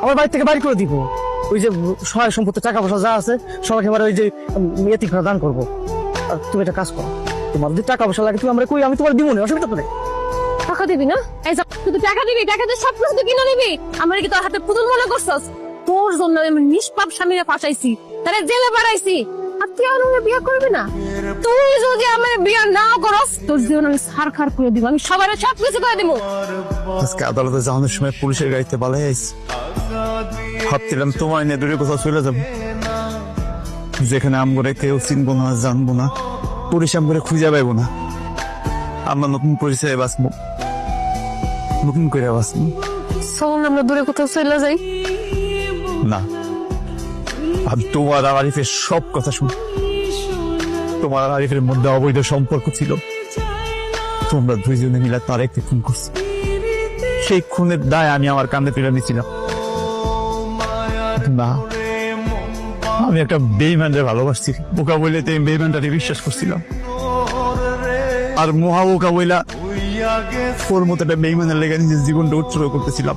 আমার বাড়ি থেকে বাড়ি করে দিব। ওই যে সহায় সম্পত্তি টাকা পয়সা যা আছে সবাইকে এবার ওই যে এতিম খানা দান করবো। আর তুমি একটা কাজ করো, তোমার যদি টাকা পয়সা লাগে তুমি আমরা কই, আমি তোমার দিব না, অসুবিধা তো নেই। টাকা দিবি না? এই যা, তুই তো টাকা দিবি, টাকা দিয়ে সব কিছু কিনে নিবি। আমার কি তোর হাতে পুতুল মনে করছস? তোর জন্য আমি নিষ্পাপ স্বামীরে ফাঁসাইছি, তারে জেলে বাড়াইছি, আর তুই আমার বিয়ে করবি না? তুই যদি আমার বিয়ে না করস, তোর জীবন আমি সারখার করে দিব, আমি সবার সব কিছু করে দিব। আজকে আদালতে যাওয়ানোর সময় পুলিশের গাড়িতে পালাই আইছি। ভাবছিলাম তোমার নিয়ে দূরে কোথাও চলে যাবো, যেখানে আমগরে কেউ চিনবো না, জানবো না, পুলিশ আমগরে খুঁজে পাইবো না। আমরা নতুন পরিচয়ে বাঁচবো, নতুন করে বাঁচবো। চল আমরা দূরে কোথাও চলে যাই। না, আমি তোমার আর আরিফের সব কথা শুনি। তোমার আর আরিফের মধ্যে অবৈধ সম্পর্ক ছিল, তোমরা দুইজনে মিলে তার একটি খুন করছো। সেই খুনের দায় আমি আমার কাঁধে তুলে নিয়েছিলাম। না, আমি একটা বেইমানরে ভালোবাসছি। বোকা বইলে তো বেইমানটাকে বিশ্বাস করছিলাম, আর মহা বোকা বইলা ওর মতো একটা বেইমানের লেগে নিজের জীবনটা উৎসর্গ করতেছিলাম।